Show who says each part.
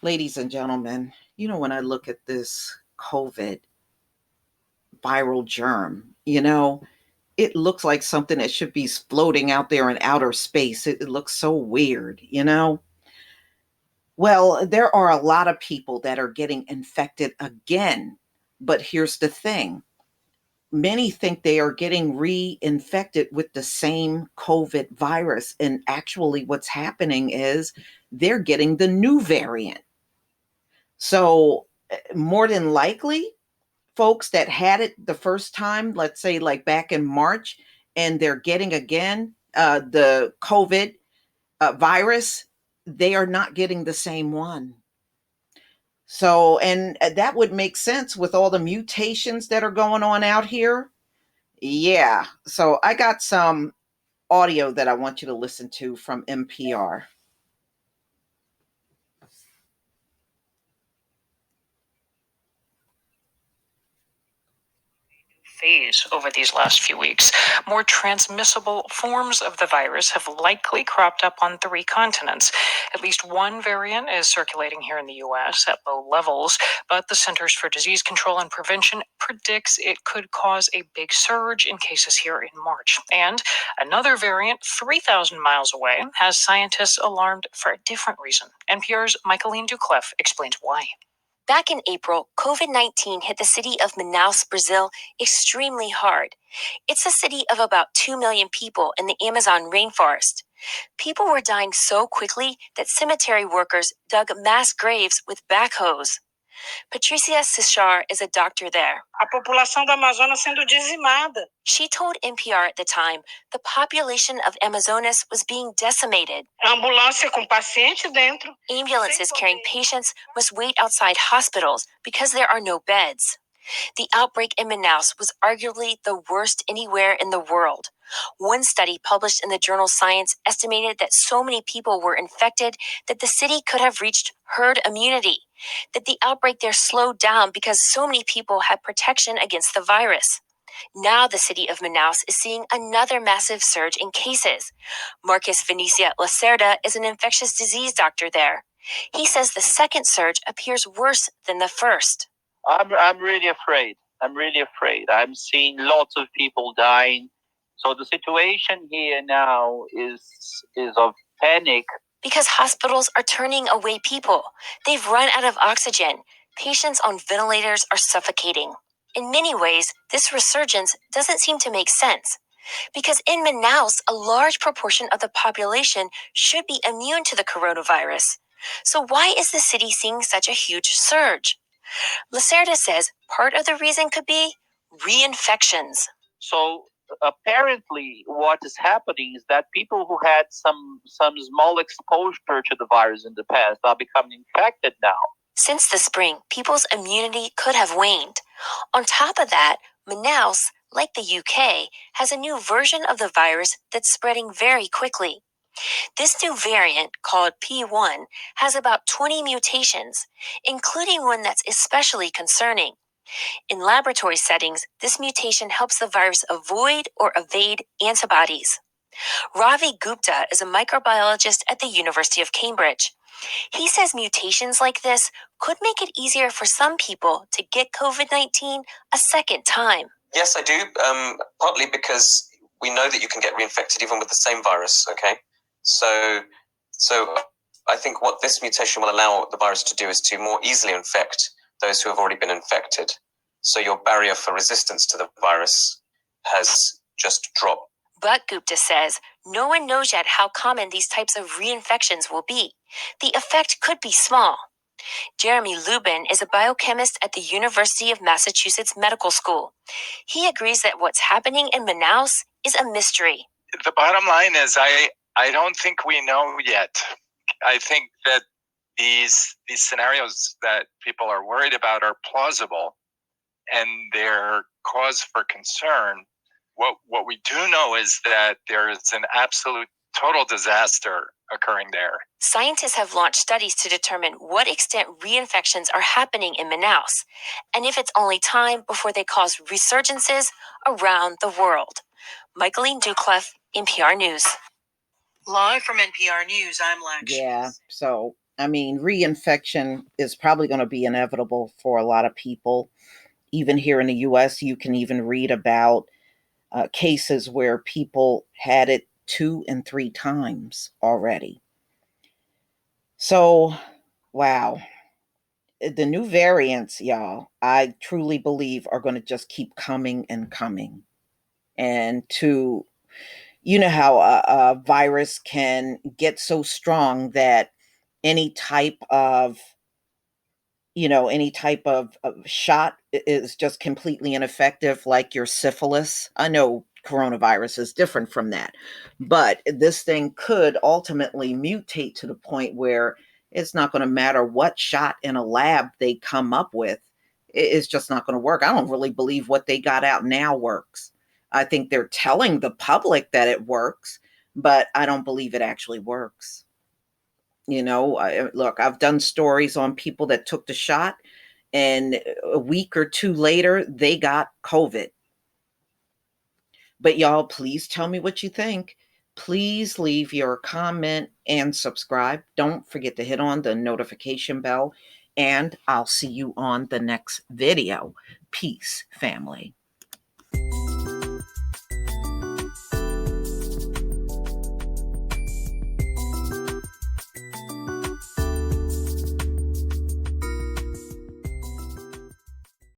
Speaker 1: Ladies and gentlemen, when I look at this COVID viral germ, it looks like something that should be floating out there in outer space. It looks so weird. Well, there are a lot of people that are getting infected again. But here's the thing, many think they are getting reinfected with the same COVID virus. And actually, what's happening is they're getting the new variant. So, more than likely, folks that had it the first time, let's say like back in March, and they're getting again the COVID virus, they are not getting the same one. So, and that would make sense with all the mutations that are going on out here. Yeah. So, I got some audio that I want you to listen to from NPR.
Speaker 2: Phase over these last few weeks. More transmissible forms of the virus have likely cropped up on 3 continents. At least one variant is circulating here in the U.S. at low levels, but the Centers for Disease Control and Prevention predicts it could cause a big surge in cases here in March. And another variant 3,000 miles away has scientists alarmed for a different reason. NPR's Michaeline Duclef explains why.
Speaker 3: Back in April, COVID-19 hit the city of Manaus, Brazil, extremely hard. It's a city of about 2 million people in the Amazon rainforest. People were dying so quickly that cemetery workers dug mass graves with backhoes. Patricia Cichar is a doctor there.
Speaker 4: A população do Amazonas sendo dizimada.
Speaker 3: She told NPR at the time the population of Amazonas was being decimated.
Speaker 4: Ambulância com paciente dentro.
Speaker 3: Ambulances carrying patients must wait outside hospitals because there are no beds. The outbreak in Manaus was arguably the worst anywhere in the world. One study published in the journal Science estimated that so many people were infected that the city could have reached herd immunity, that the outbreak there slowed down because so many people had protection against the virus. Now the city of Manaus is seeing another massive surge in cases. Marcus Vinicia Lacerda is an infectious disease doctor there. He says the second surge appears worse than the first.
Speaker 5: I'm really afraid. I'm seeing lots of people dying. So the situation here now is of panic.
Speaker 3: Because hospitals are turning away people. They've run out of oxygen. Patients on ventilators are suffocating. In many ways, this resurgence doesn't seem to make sense. Because in Manaus, a large proportion of the population should be immune to the coronavirus. So why is the city seeing such a huge surge? Lacerda says part of the reason could be reinfections.
Speaker 5: So apparently what is happening is that people who had some small exposure to the virus in the past are becoming infected now.
Speaker 3: Since the spring, people's immunity could have waned. On top of that, Manaus, like the UK, has a new version of the virus that's spreading very quickly. This new variant, called P1, has about 20 mutations, including one that's especially concerning. In laboratory settings, this mutation helps the virus avoid or evade antibodies. Ravi Gupta is a microbiologist at the University of Cambridge. He says mutations like this could make it easier for some people to get COVID-19 a second time.
Speaker 6: Yes, I do, partly because we know that you can get reinfected even with the same virus, okay? So I think what this mutation will allow the virus to do is to more easily infect those who have already been infected. So your barrier for resistance to the virus has just dropped.
Speaker 3: But Gupta says no one knows yet how common these types of reinfections will be. The effect could be small. Jeremy Lubin is a biochemist at the University of Massachusetts Medical School. He agrees that what's happening in Manaus is a mystery.
Speaker 7: The bottom line is I don't think we know yet. I think that these scenarios that people are worried about are plausible and they're cause for concern. What we do know is that there is an absolute total disaster occurring there.
Speaker 3: Scientists have launched studies to determine what extent reinfections are happening in Manaus, and if it's only time before they cause resurgences around the world. Michaeline Duclef, NPR News.
Speaker 4: Live from NPR News, I'm Lakshmi.
Speaker 1: Yeah, so I mean, reinfection is probably going to be inevitable for a lot of people. Even here in the US, you can even read about cases where people had it 2 and 3 times already. So, wow. The new variants, y'all, I truly believe are going to just keep coming and coming. And to, you know how a virus can get so strong that any type of any type of shot is just completely ineffective, like your syphilis. I know coronavirus is different from that, but this thing could ultimately mutate to the point where it's not going to matter what shot in a lab they come up with. It's just not going to work. I don't really believe what they got out now works. I think they're telling the public that it works, but I don't believe it actually works. Look, I've done stories on people that took the shot, and a week or two later, they got COVID. But y'all, please tell me what you think. Please leave your comment and subscribe. Don't forget to hit on the notification bell, and I'll see you on the next video. Peace, family.